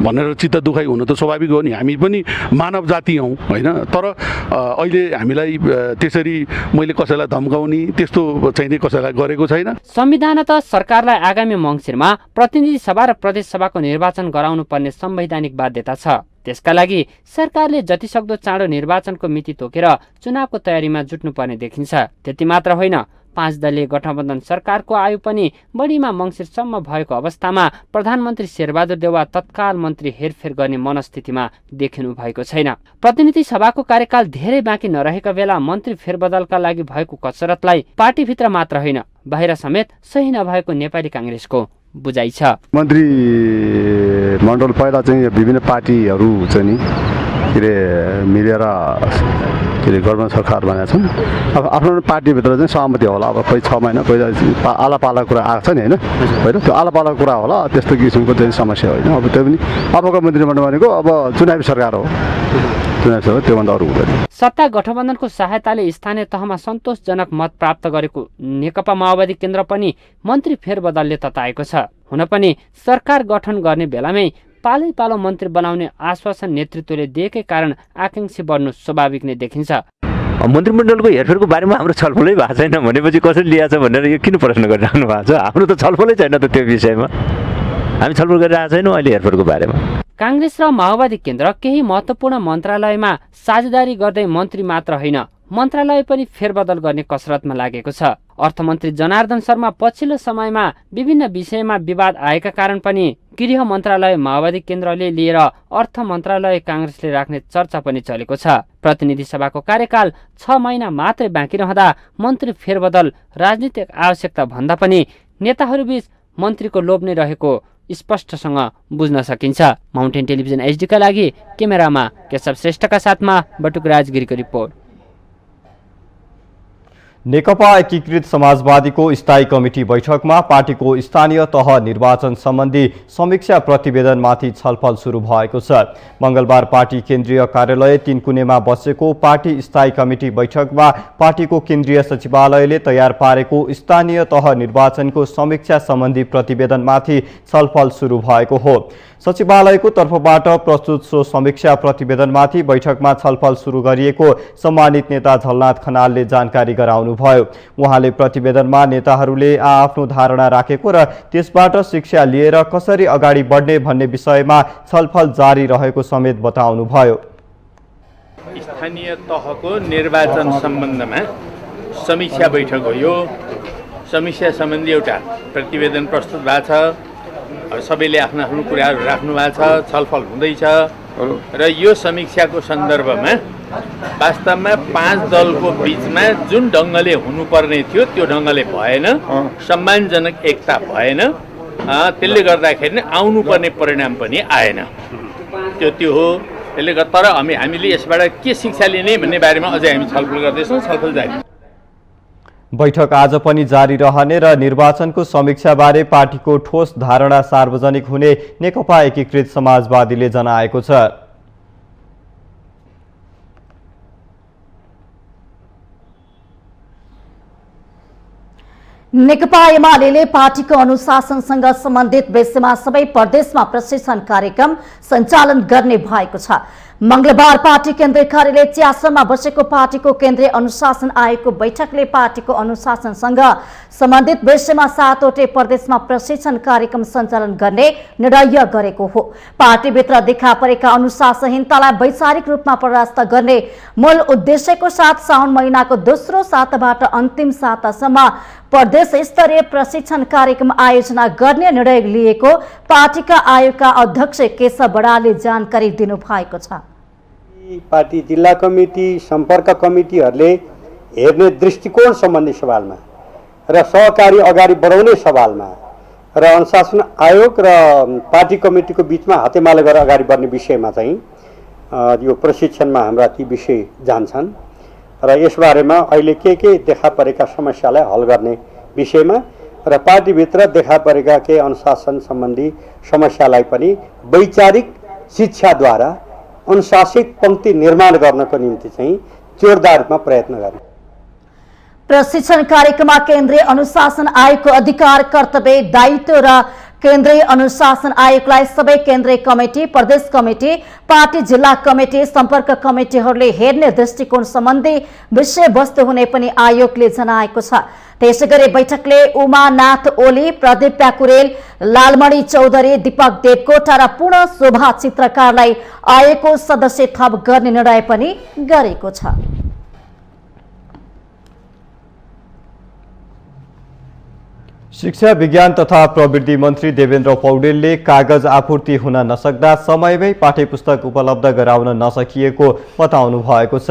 भनेर चित्त दुखाइ हुनु त स्वाभाविक हो नि। हामी पनि मानव जाति हौँ होइन। तर अहिले हामीलाई त्यसरी मैले कसैलाई धम्काउने त्यस्तो चाहिँ कसैलाई गरेको छैन। संविधानतः सरकारलाई आगामी मङ्सिरमा प्रतिनिधि सभा र प्रदेश सभाको निर्वाचन गराउनु पर्ने संवैधानिक बाध्यता छ। त्यसका लागि सरकारले जतिसक्दो चाँडो निर्वाचनको मिति तोकेर चुनावको तयारीमा जुट्नुपर्ने देखिन्छ। त्यति मात्र होइन, 5 दलीय गठबन्धन सरकारको आयु पनि बढीमा मङ्सिरसम्म भएको अवस्थामा प्रधानमन्त्री शेरबहादुर देउवा तत्काल मन्त्री हेरफेर गर्ने मनस्थितिमा देखिनु भएको छैन। प्रतिनिधि सभाको कार्यकाल धेरै बाँकी नरहेका बेला मन्त्री फेरबदलका लागि भएको कसरतलाई पार्टीभित्र मात्र होइन बाहिर समेत सही नभएको नेपाली काङ्ग्रेसको बुझाइ छ। मन्त्री मण्डल पहिला चाहिँ विभिन्न पार्टीहरू चाहिँ नि के अरे मिलेर के अरे गठबन्धन सरकार भनेका छन्। अब आफ्नो पार्टीभित्र चाहिँ सहमति होला। अब कोही 6 महिना कोही आलापाला कुरा आएको छ नि होइन, होइन त्यो आलापाला कुरा होला। त्यस्तो किसिमको चाहिँ समस्या होइन। अब त्यो पनि अबको मन्त्रीमण्डल भनेको अब चुनावी सरकार हो। चुनाव छ त्योभन्दा अरू हुँदैन। सत्ता गठबन्धनको सहायताले स्थानीय तहमा सन्तोषजनक मत प्राप्त गरेको नेकपा माओवादी केन्द्र पनि मन्त्री फेरबदलले तताएको छ। हुन पनि सरकार गठन गर्ने बेलामै पालै पालो मन्त्री बनाउने आश्वासन नेतृत्वले दिएकै कारण आकांक्षी बढ्नु स्वाभाविक नै देखिन्छ। मन्त्रीमण्डलको हेरफेरको बारेमा हाम्रो छलफलै भएको छैन भनेपछि कसरी लिएको छ भनेर यो किन प्रश्न गरिराख्नु भएको छ? हाम्रो त छलफलै छैन त त्यो विषयमा, हामी छलफल गरिरहेको छैनौँ अहिले हेरफेरको बारेमा। काङ्ग्रेस र माओवादी केन्द्र केही महत्त्वपूर्ण मन्त्रालयमा साझेदारी गर्दै मन्त्री मात्र होइन मन्त्रालय पनि फेरबदल गर्ने कसरतमा लागेको छ। अर्थमन्त्री जनार्दन शर्मा पछिल्लो समयमा विभिन्न विषयमा विवाद आएका कारण पनि गृह मन्त्रालय माओवादी केन्द्रले लिएर अर्थ मन्त्रालय काङ्ग्रेसले राख्ने चर्चा पनि चलेको छ। प्रतिनिधि सभाको कार्यकाल 6 महिना मात्रै बाँकी रहँदा मन्त्री फेरबदल राजनीतिक आवश्यकता भन्दा पनि नेताहरूबीच मन्त्रीको लोभ नै रहेको स्पष्टसँग बुझ्न सकिन्छ। माउन्टेन टेलिभिजन एचडीका लागि क्यामेरामा केशव श्रेष्ठका साथमा बटुकराज गिरीको रिपोर्ट। नेकपा एकीकृत समाजवादीको स्थायी कमिटी बैठकमा पार्टीको स्थानीय तह निर्वाचन सम्बन्धी समीक्षा प्रतिवेदनमाथि छलफल सुरु भएको छ। मंगलबार पार्टी केन्द्रीय कार्यालय तीनकुनेमा बसेको पार्टी स्थायी कमिटी बैठकमा पार्टीको केन्द्रीय सचिवालयले तयार पारेको स्थानीय तह निर्वाचनको समीक्षा सम्बन्धी प्रतिवेदनमाथि छलफल सुरु भएको हो। सचिवालयको तर्फबाट प्रस्तुत सो समीक्षा प्रतिवेदनमाथि बैठकमा छलफल सुरु गरिएको सम्मानित नेता झलनाथ खनालले जानकारी गराउनुभयो। उहाँले प्रतिवेदनमा नेताहरूले आफ्नो धारणा राखेको र त्यसबाट शिक्षा लिएर कसरी अगाडि बढ्ने भन्ने विषयमा छलफल जारी रहेको समेत बताउनुभयो। स्थानीय तहको निर्वाचन सम्बन्धमा समीक्षा बैठक हो। यो समीक्षा सम्बन्धी एउटा प्रतिवेदन प्रस्तुत भएको छ। सबैले आफ्नो आफ्नो कुराहरू राख्नु भएको छ, छलफल हुँदैछ र यो समीक्षाको सन्दर्भमा वास्तवमा 5 दलको बीचमा जुन ढङ्गले हुनुपर्ने थियो त्यो ढङ्गले भएन, सम्मानजनक एकता भएन, त्यसले गर्दाखेरि आउनुपर्ने परिणाम पनि आएन। त्यो हो। त्यसले गर्दा तर हामीले यसबाट के शिक्षा लिने भन्ने बारेमा अझै हामी छलफल गर्दैछौँ, छलफल जारी। बैठक आज पनि जारी रहने र निर्वाचनको समीक्षाबारे पार्टीको ठोस धारणा सार्वजनिक हुने नेकपा एकीकृत समाजवादीले जनाएको छ। नेकपा एमाले पार्टीको अनुशासनसँग सम्बन्धित विषयमा सबै प्रदेशमा प्रशिक्षण कार्यक्रम सञ्चालन गर्ने भएको छ। मंगलबार पार्टी केन्द्रीय कार्यालय च्यासरमा बसेको पार्टीको केन्द्रीय अनुशासन आयोगको बैठकले पार्टीको अनुशासनसँग सम्बन्धित विषयमा 7वटै प्रदेशमा प्रशिक्षण कार्यक्रम सञ्चालन गर्ने निर्णय गरेको हो। पार्टीभित्र देखा परेका अनुशासनहीनतालाई वैचारिक रूपमा परास्त गर्ने मूल उद्देश्यको साथ साउन महिनाको दोस्रो साताबाट अन्तिम सातासम्म प्रदेश स्तरीय प्रशिक्षण कार्यक्रम आयोजना गर्ने निर्णय लिएको पार्टीका आयोगका अध्यक्ष केशव बडालले जानकारी दिनुभएको छ। पार्टी जिल्ला कमिटी सम्पर्क कमिटीहरूले हेर्ने दृष्टिकोण सम्बन्धी सवालमा र सहकारी अगाडि बढाउने सवालमा र अनुशासन आयोग र पार्टी कमिटीको बीचमा हातेमालो गरेर अगाडि बढ्ने विषयमा चाहिँ यो प्रशिक्षणमा हाम्रा ती विषय जान्छन् र यसबारेमा अहिले के देखा परेका समस्यालाई हल गर्ने विषयमा र पार्टीभित्र देखा परेका केही अनुशासन सम्बन्धी समस्यालाई पनि वैचारिक शिक्षाद्वारा अनुशासित पंक्ति निर्माण गर्नको निम्ति चाहिँ जोरदार रूपमा प्रयत्न गर्ने। प्रशिक्षण कार्यक्रममा केन्द्रीय अनुशासन आयोगको अधिकार, कर्तव्य, दायित्व र केन्द्रीय अनुशासन आयोगलाई सबै केन्द्रीय कमिटी, प्रदेश कमिटी, पार्टी जिल्ला कमिटी, सम्पर्क कमिटीहरूले हेर्ने दृष्टिकोण सम्बन्धी विषयवस्तु हुने पनि आयोगले जनाएको छ। त्यसैगरी बैठकले उमानाथ ओली, प्रदीप प्याकुरेल, लालमणि चौधरी, दीपक देवकोटा र पूर्ण शोभा चित्रकारलाई आयोगको सदस्य थप गर्ने निर्णय पनि गरेको छ। शिक्षा विज्ञान तथा प्रविधि मन्त्री देवेन्द्र पौडेलले कागज आपूर्ति हुन नसक्दा समयमै पाठ्यपुस्तक उपलब्ध गराउन नसकिएको बताउनु भएको छ।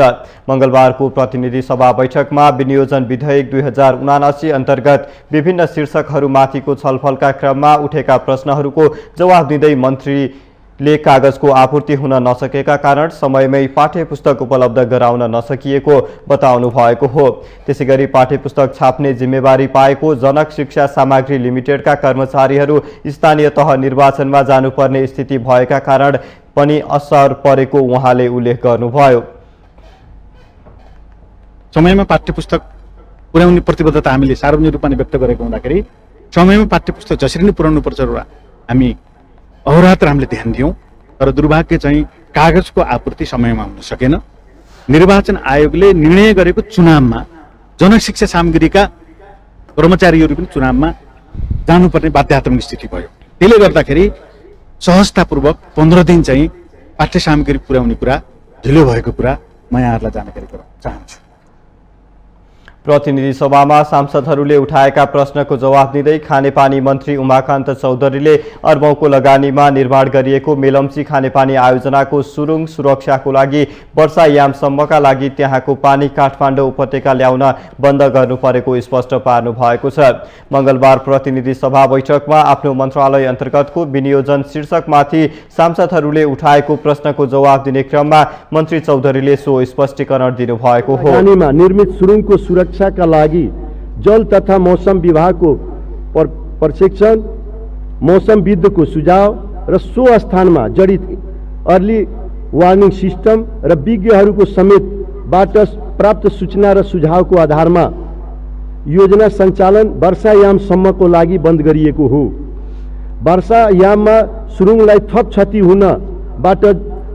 मंगलबारको प्रतिनिधि सभा बैठकमा विनियोजन विधेयक 2079 अन्तर्गत विभिन्न शीर्षकहरूमाथिको छलफलका क्रममा उठेका प्रश्नहरूको जवाफ दिँदै मन्त्रीले कागजको आपूर्ति हुन नसकेका कारण समयमै पाठ्यपुस्तक उपलब्ध गराउन नसकिएको बताउनु भएको हो। त्यसैगरी पाठ्यपुस्तक छाप्ने जिम्मेवारी पाएको जनक शिक्षा सामग्री लिमिटेडका कर्मचारीहरू स्थानीय तह निर्वाचनमा जानुपर्ने स्थिति भएका कारण पनि असर परेको उहाँले उल्लेख गर्नुभयो। समयमा पाठ्यपुस्तक पुर्याउने प्रतिबद्धता हामीले सार्वजनिक रूपमा व्यक्त गरेको हुँदाखेरि समयमा पाठ्यपुस्तक जसरी नै पुर्याउनुपर्छ र हामी अहोरात्र हामीले ध्यान दियौँ। तर दुर्भाग्य चाहिँ कागजको आपूर्ति समयमा हुन सकेन। निर्वाचन आयोगले निर्णय गरेको चुनावमा जनशिक्षा सामग्रीका कर्मचारीहरू पनि चुनावमा जानुपर्ने बाध्यात्मक स्थिति भयो। त्यसले गर्दाखेरि सहजतापूर्वक 15 दिन चाहिँ पाठ्य सामग्री पुर्याउने कुरा ढिलो भएको कुरा म यहाँहरूलाई जानकारी गराउन चाहन्छु। प्रतिनिधि सभामा सांसदहरूले उठाएका प्रश्नको जवाब दिँदै खानेपानी मन्त्री उमाकान्त चौधरीले अर्बौंको लगानीमा निर्माण गरिएको मेलम्ची खानेपानी आयोजनाको सुरुङ सुरक्षाको लागि वर्षायामसम्मका लागि त्यहाँको पानी काठमाडौँ उपत्यका ल्याउन बन्द गर्नु परेको स्पष्ट पार्नु भएको छ। मंगलबार प्रतिनिधि सभा बैठकमा आफ्नो मन्त्रालय अन्तर्गतको विनियोजन शीर्षकमाथि सांसदहरूले उठाएको प्रश्नको जवाब दिने क्रममा मन्त्री चौधरीले सो स्पष्टीकरण दिनुभएको हो। निर्मित सुरुङको सुरक्षाका लागि जल तथा मौसम विभागको प्रशिक्षण, मौसमविदको सुझाव र सो स्थानमा जडित अर्ली वार्निङ सिस्टम र विज्ञहरूको समेतबाट प्राप्त सूचना र सुझावको आधारमा योजना सञ्चालन वर्षायामसम्मको लागि बन्द गरिएको हो। वर्षायाममा सुरुङलाई थप क्षति हुनबाट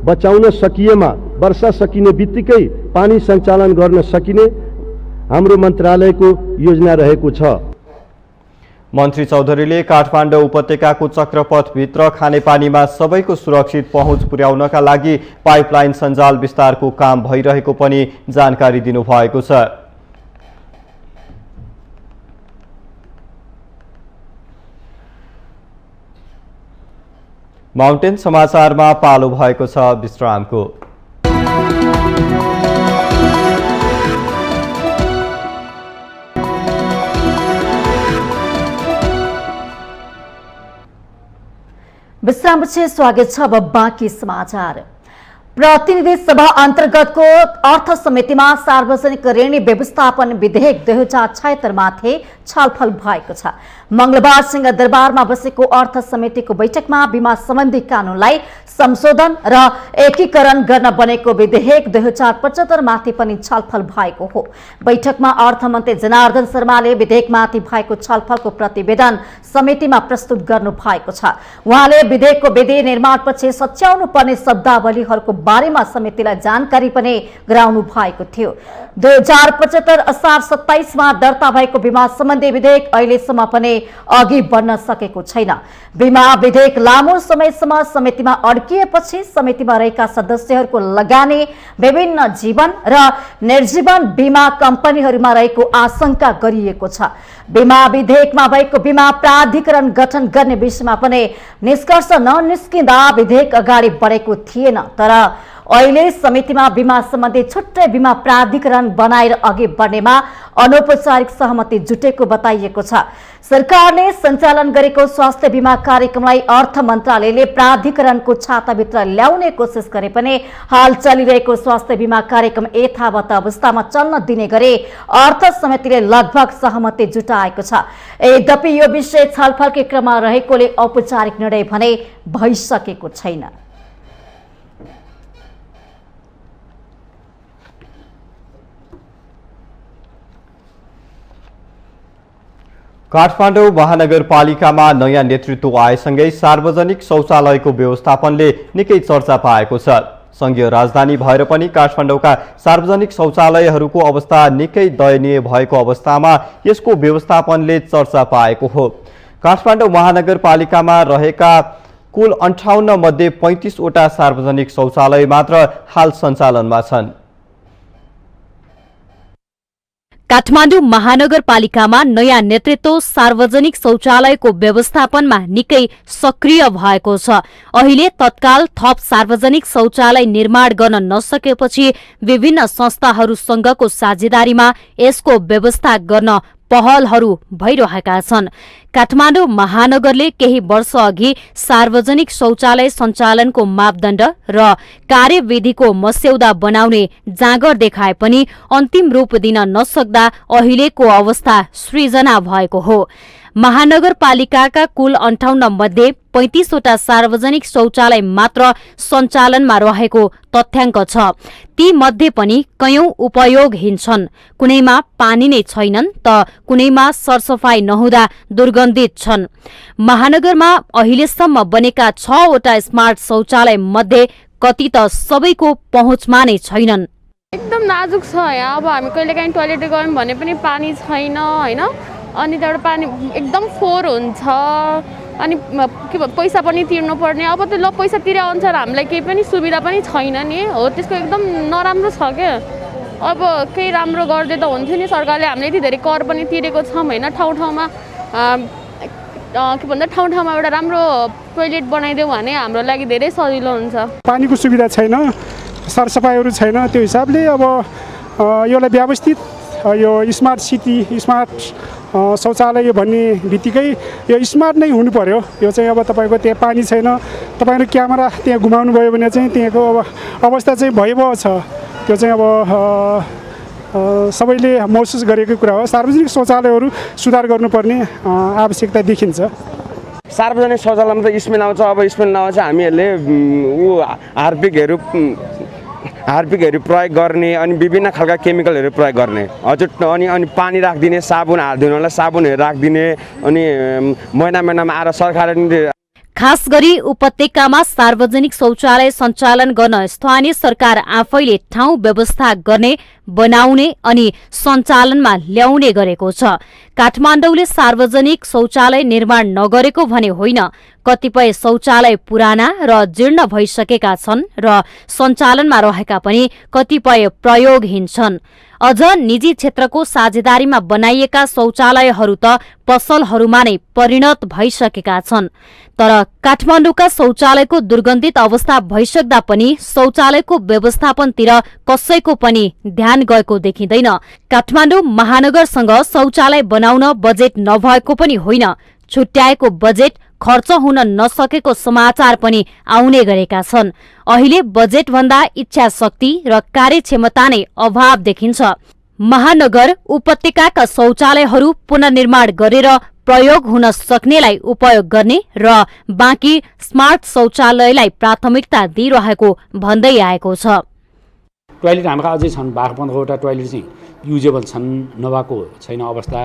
बचाउन सकिएमा वर्षा सकिने बित्तिकै पानी सञ्चालन गर्न सकिने हाम्रो मन्त्रालयको योजना रहेको छ। मन्त्री चौधरीले काठमाडौँ उपत्यकाको चक्रपथभित्र खानेपानीमा सबैको सुरक्षित पहुँच पुर्याउनका लागि पाइपलाइन सञ्जाल विस्तारको काम भइरहेको पनि जानकारी दिनुभएको छ। माउन्टेन समाचारमा पालो भएको छ विश्रामको। विश्रामपछि स्वागत छ। अब बाँकी समाचार। प्रतिनिधि सभा अन्तर्गतको अर्थ समितिमा सार्वजनिक ऋण व्यवस्थापन विधेयक 2076 माथि छलफल भएको छ। मंगलबार सिंहदरबारमा बसेको अर्थ समितिको बैठकमा बीमा सम्बन्धी कानूनलाई संशोधन र एकीकरण गर्न बनेको विधेयक 2075 माथि पनि छलफल भएको हो। बैठकमा अर्थमन्त्री जनार्दन शर्माले विधेयकमाथि भएको छलफलको प्रतिवेदन समितिमा प्रस्तुत गर्नु भएको छ। उहाँले विधेयकको विधि निर्माणपछि सच्याउनु पर्ने शब्दावलीहरूको बारेमा समितिलाई जानकारी पनि गराउनु भएको थियो। 2075 असार 27 मा दर्ता भएको बीमा सम्बन्धी विधेयक अहिलेसम्म पनि अघि बढ्न सकेको छैन। बीमा विधेयक लामो समयसम्म समितिमा अड्किएपछि समितिमा रहेका सदस्यहरूको लगानी विभिन्न जीवन र निर्जीवन बीमा कम्पनीहरूमा रहेको आशंका गरिएको छ। बीमा विधेयकमा भएको बीमा प्राधिकरण गठन गर्ने विषयमा पनि निष्कर्ष ननिस्किँदा विधेयक अगाडि बढेको थिएन। तर अहिले समितिमा बीमा सम्बन्धी छुट्टै बीमा प्राधिकरण बनाएर अघि बढ्नेमा अनौपचारिक सहमति जुटेको बताइएको छ। सरकारले सञ्चालन गरेको स्वास्थ्य बीमा कार्यक्रमलाई अर्थ मन्त्रालयले प्राधिकरणको छाताभित्र ल्याउने कोसिस गरे पनि हाल चलिरहेको स्वास्थ्य बीमा कार्यक्रम यथावत अवस्थामा चल्न दिने गरी अर्थ समितिले लगभग सहमति जुटाएको छ। यद्यपि यो विषय छलफलकै क्रममा रहेकोले औपचारिक निर्णय भने भइसकेको छैन। काठमाडौँ महानगरपालिकामा नयाँ नेतृत्व आएसँगै सार्वजनिक शौचालयको व्यवस्थापनले निकै चर्चा पाएको छ। संघीय राजधानी भएर पनि काठमाडौँका सार्वजनिक शौचालयहरूको अवस्था निकै दयनीय भएको अवस्थामा यसको व्यवस्थापनले चर्चा पाएको हो। काठमाडौँ महानगरपालिकामा रहेका कुल 58 मध्ये 35 वटा सार्वजनिक शौचालय मात्र हाल सञ्चालनमा छन्। काठमाडौँ महानगरपालिकामा नयाँ नेतृत्व सार्वजनिक शौचालयको व्यवस्थापनमा निकै सक्रिय भएको छ। अहिले तत्काल थप सार्वजनिक शौचालय निर्माण गर्न नसकेपछि विभिन्न संस्थाहरूसँगको साझेदारीमा यसको व्यवस्था गर्न पहलहरू भइरहेका छन्। काठमाडौँ महानगरले केही वर्ष अघि सार्वजनिक शौचालय सञ्चालनको मापदण्ड र कार्यविधिको मस्यौदा बनाउने जाँगर देखाए पनि अन्तिम रूप दिन नसक्दा अहिलेको अवस्था सृजना भएको हो। महानगरपालिकाका कुल 58 मध्ये 35वटा सार्वजनिक शौचालय मात्र सञ्चालनमा रहेको तथ्याङ्क छ। ती मध्ये पनि कयौं उपयोगहीन छन्, कुनैमा पानी नै छैनन् त कुनैमा सरसफाई नहुँदा दुर्गन्धित छन्। महानगरमा अहिलेसम्म बनेका 6वटा स्मार्ट शौचालय मध्ये कति त सबैको पहुँचमा नै छैनन्। एकदम नाजुक छ यहाँ। अब हामी कहिलेकाहीँ टोयलेट गयौँ भने पनि पानी छैन हैन, अनि त्यहाँबाट पानी एकदम फोहोर हुन्छ, अनि के भन्छ पैसा पनि तिर्नु पर्ने। अब त ल पैसा तिरे अनुसार हामीलाई केही पनि सुविधा पनि छैन नि हो, त्यसको एकदम नराम्रो छ क्या। अब केही राम्रो गर्दै त हुन्थ्यो नि, सरकारले हामीले यति धेरै कर पनि तिरेको छौँ होइन, ठाउँ ठाउँमा के भन्छ ठाउँ ठाउँमा एउटा राम्रो टोयलेट बनाइदियो भने हाम्रो लागि धेरै सजिलो हुन्छ। पानीको सुविधा छैन, सरसफाइहरू छैन, त्यो हिसाबले अब यसलाई व्यवस्थित यो स्मार्ट सिटी स्मार्ट शौचालय भन्ने बित्तिकै यो स्मार्ट नै हुनु पर्यो। यो चाहिँ अब तपाईँको त्यहाँ पानी छैन, तपाईँले क्यामेरा त्यहाँ घुमाउनु भयो भने चाहिँ त्यहाँको अब अवस्था चाहिँ भयावह छ। त्यो चाहिँ अब सबैले महसुस गरेको कुरा हो। सार्वजनिक शौचालयहरू सुधार गर्नुपर्ने आवश्यकता देखिन्छ। सार्वजनिक शौचालयमा त स्मेल आउँछ। अब स्मेल नआउँछ हामीहरूले हार्पिकहरू प्रयोग गर्ने अनि विभिन्न खालका केमिकलहरू प्रयोग गर्ने हजुर। अनि पानी राखिदिने, साबुन हालिदिनुलाई साबुनहरू राखिदिने, अनि महिनामा आएर सरकारले खास गरी उपत्यकामा सार्वजनिक शौचालय सञ्चालन गर्न स्थानीय सरकार आफैले ठाउँ व्यवस्था गर्ने, बनाउने अनि सञ्चालनमा ल्याउने गरेको छ। काठमाडौँले सार्वजनिक शौचालय निर्माण नगरेको भने होइन, कतिपय शौचालय पुराना र जीर्ण भइसकेका छन् र सञ्चालनमा रहेका पनि कतिपय प्रयोगहीन छन्। अझ निजी क्षेत्रको साझेदारीमा बनाइएका शौचालयहरू त पसलहरूमा नै परिणत भइसकेका छन्। तर काठमाडौँका शौचालयको दुर्गन्धित अवस्था भइसक्दा पनि शौचालयको व्यवस्थापनतिर कसैको पनि ध्यान गएको देखिँदैन। काठमाडौँ महानगरसँग शौचालय बनाउन बजेट नभएको पनि होइन, छुट्याएको बजेट खर्च हुन नसकेको समाचार पनि आउने गरेका छन्। अहिले बजेटभन्दा इच्छा शक्ति र कार्यक्षमता नै अभाव देखिन्छ। महानगर उपत्यकाका शौचालयहरू पुनर्निर्माण गरेर प्रयोग हुन सक्नेलाई उपयोग गर्ने र बाँकी स्मार्ट शौचालयलाई प्राथमिकता दिइरहेको भन्दै आएको छ। टोयलेट हाम्रा अझै छन्, 12-15वटा टोयलेट चाहिँ युजेबल छन्, नभएको छैन अवस्था।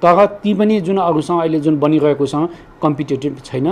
तर ती पनि जुन अरूसँग अहिले जुन बनिरहेको छ कम्पिटेटिभ छैन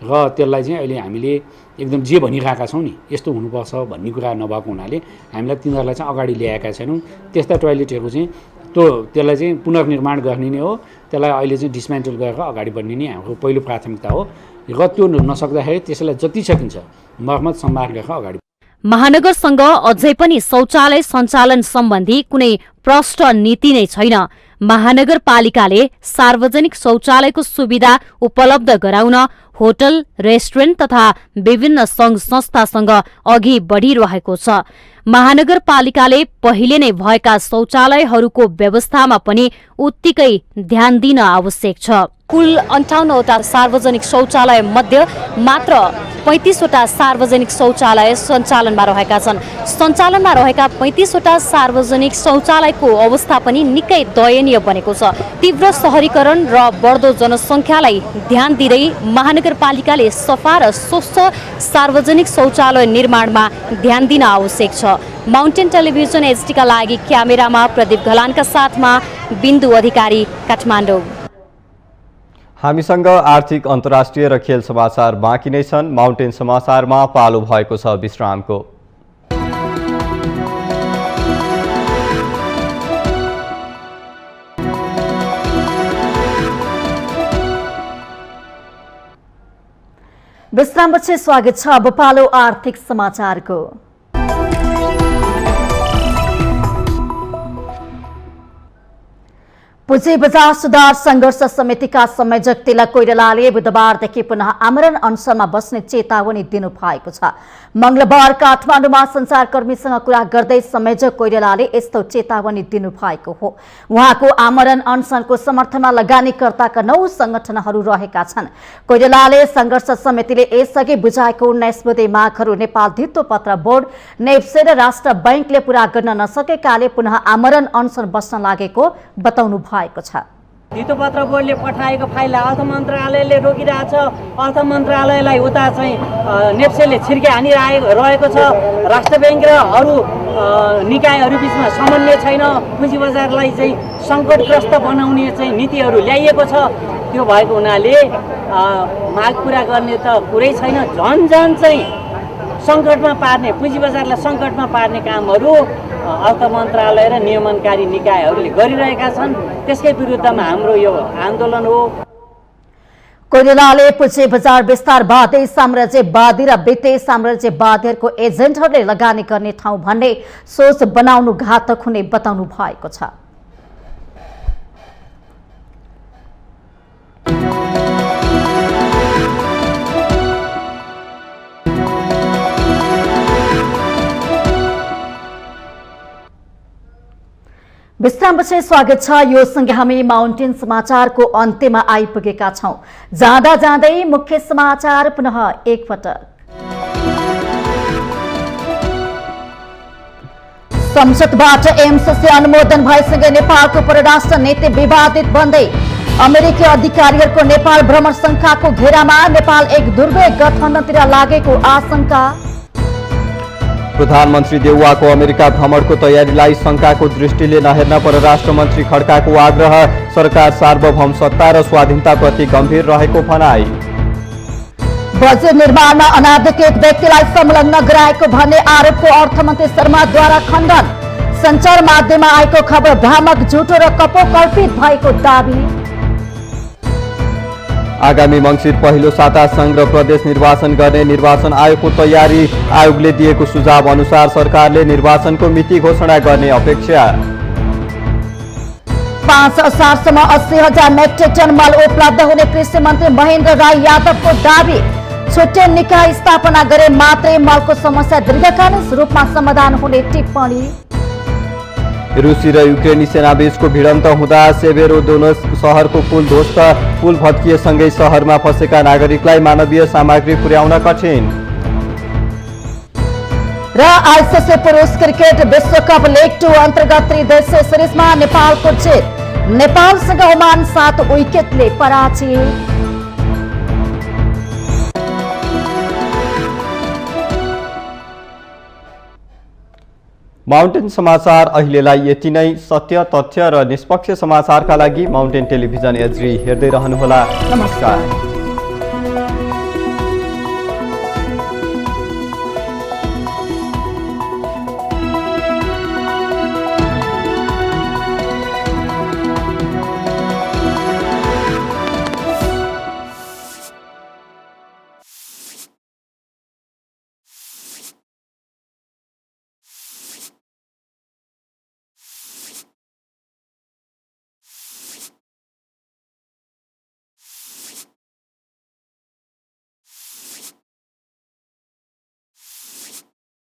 र त्यसलाई चाहिँ अहिले हामीले एकदम जे भनिरहेका छौँ नि यस्तो हुनुपर्छ भन्ने कुरा नभएको हुनाले हामीलाई तिनीहरूलाई चाहिँ अगाडि ल्याएका छैनौँ। त्यस्ता टोयलेटहरू चाहिँ त्यसलाई चाहिँ पुनर्निर्माण गर्ने नै हो, त्यसलाई अहिले चाहिँ डिसमेन्टल गरेर अगाडि बढ्ने नै हाम्रो पहिलो प्राथमिकता हो र त्यो नसक्दाखेरि त्यसलाई जति सकिन्छ मर्मत सम्भार गरेर अगाडि। महानगरसँग अझै पनि शौचालय सञ्चालन सम्बन्धी कुनै प्रष्ट नीति नै छैन। महानगरपालिकाले सार्वजनिक शौचालयको सुविधा उपलब्ध गराउन होटल, रेस्टुरेन्ट तथा विभिन्न सङ्घ संस्थासँग अघि बढिरहेको छ। महानगरपालिकाले पहिले नै भएका शौचालयहरूको व्यवस्थामा पनि उत्तिकै ध्यान दिन आवश्यक छ। कुल 58वटा सार्वजनिक शौचालय मध्ये मात्र 35वटा सार्वजनिक शौचालय सञ्चालनमा रहेका छन्। सञ्चालनमा रहेका 35वटा सार्वजनिक शौचालयको अवस्था पनि निकै दयनीय बनेको छ। तीव्र शहरीकरण र बढ्दो जनसङ्ख्यालाई ध्यान दिँदै महानगरपालिकाले सफा र स्वच्छ सार्वजनिक शौचालय निर्माणमा ध्यान दिन आवश्यक छ। माउन्टेन टेलिभिजन एचडीका लागि क्यामेरामा प्रदीप घलानका साथमा बिन्दु अधिकारी, काठमाडौँ। हामीसँग आर्थिक अन्तर्राष्ट्रिय र खेल समाचार बाँकी नै छन्। माउन्टेन समाचारमा पालो भएको छ विश्रामको। विश्रामपछि स्वागत छ। अब पालो आर्थिक समाचारको। पुँजी बजार सुधार संघर्ष समितिका संयोजक तिलक कोइरालाले बुधबारदेखि पुनः आमरण अनसनमा बस्ने चेतावनी दिनु भएको छ। मंगलबार काठमाडौँमा संचारकर्मीसँग कुरा गर्दै संयोजक कोइरालाले यस्तो चेतावनी दिनु भएको हो। उहाँको आमरण अनसनको समर्थनमा लगानीकर्ताका 9 संगठनहरू रहेका छन्। कोइरालाले संघर्ष समितिले यसअघि बुझाएको 19 बुँदे मागहरू नेपाल धितोपत्र बोर्ड, नेप्से र राष्ट्र बैंकले पूरा गर्न नसकेकाले पुनः आमरण अनसन बस्न लागेको बताउनु भएको छ। धितोपत्र बोर्डले पठाएको फाइललाई अर्थ मन्त्रालयले रोकिरहेछ। अर्थ मन्त्रालयलाई उता चाहिँ नेप्सेले छिर्के हानिरहेको छ। राष्ट्र ब्याङ्क र अरू निकायहरू बिचमा समन्वय छैन। पुँजी बजारलाई चाहिँ सङ्कटग्रस्त बनाउने चाहिँ नीतिहरू ल्याइएको छ। त्यो भएको हुनाले माग पुरा गर्ने त कुरै छैन, झन् चाहिँ सङ्कटमा पार्ने, पुँजी बजारलाई सङ्कटमा पार्ने कामहरू अर्थ मन्त्रालय र नियमनकारी निकायहरूले गरिरहेका छन्। त्यसकै विरुद्धमा हाम्रो यो आन्दोलन हो। कोइरालाले पुँजी बजार विस्तारवादी साम्राज्यवादी र वित्तीय साम्राज्यवादीहरूको एजेन्टहरूले लगानी गर्ने ठाउँ भन्ने सोच बनाउनु घातक हुने बताउनु भएको छ। विश्रामपछि स्वागत छ। यो सँगै हामी माउन्टेन समाचारको अन्त्यमा आइपुगेका छौं। जाँदा जाँदै मुख्य समाचार पुनः एकपटक। संसदबाट एमसीसी अनुमोदन भएसँगै नेपालको परराष्ट्र नीति विवादित बन्दै अमेरिकी अधिकारीहरूको नेपाल भ्रमण शंकाको घेरामा नेपाल एक दुर्बे गठबन्धनतिर लागेको आशंका। प्रधानमन्त्री देउवाको अमेरिका भ्रमणको तयारीलाई शंकाको दृष्टिले नहेर्न परराष्ट्र मन्त्री खड्काको आग्रह। सरकार सार्वभौम सत्ता र स्वाधीनताप्रति गम्भीर रहेको भनाई। बजेट निर्माणमा अनाधिकृत व्यक्तिलाई संलग्न गराएको भन्ने आरोपको अर्थमन्त्री शर्माद्वारा खण्डन। सञ्चार माध्यममा आएको खबर भ्रामक, झुटो र कपोकल्पित भएको दावी। आगामी मङ्सिर पहिलो साता संघ र प्रदेश निर्वाचन गर्ने निर्वाचन आयोगको तयारी। आयोगले दिएको सुझाव अनुसार सरकारले निर्वाचनको मिति घोषणा गर्ने अपेक्षा। 5 असारसम्म 80,000 मेट्रिक टन मल उपलब्ध हुने कृषि मन्त्री महेन्द्र राई यादवको दावी। छुट्टै निकाय स्थापना गरे मात्रै मलको समस्या दीर्घकालीन रूपमा समाधान हुने टिप्पणी। रुसी र युक्रेनी सेनाबीचको भिडन्त हुँदा सेभेरोदोनेत्स्क शहरको पुल ध्वस्त। पुल भत्किएसँगै शहरमा फँसेका नागरिकलाई मानवीय सामग्री पुर्याउन कठिन। र आइसिसी पुरुष क्रिकेट विश्वकप लिग 2 अन्तर्गत त्रिदेशीय सिरिजमा नेपालको जित। नेपालसँग ओमान 7 विकेटले पराजित। माउन्टेन समाचार अहिलेलाई यति नै। सत्य, तथ्य र निष्पक्ष समाचारका लागि माउन्टेन टेलिभिजन एचडी हेर्दै रहनुहोला। नमस्कार।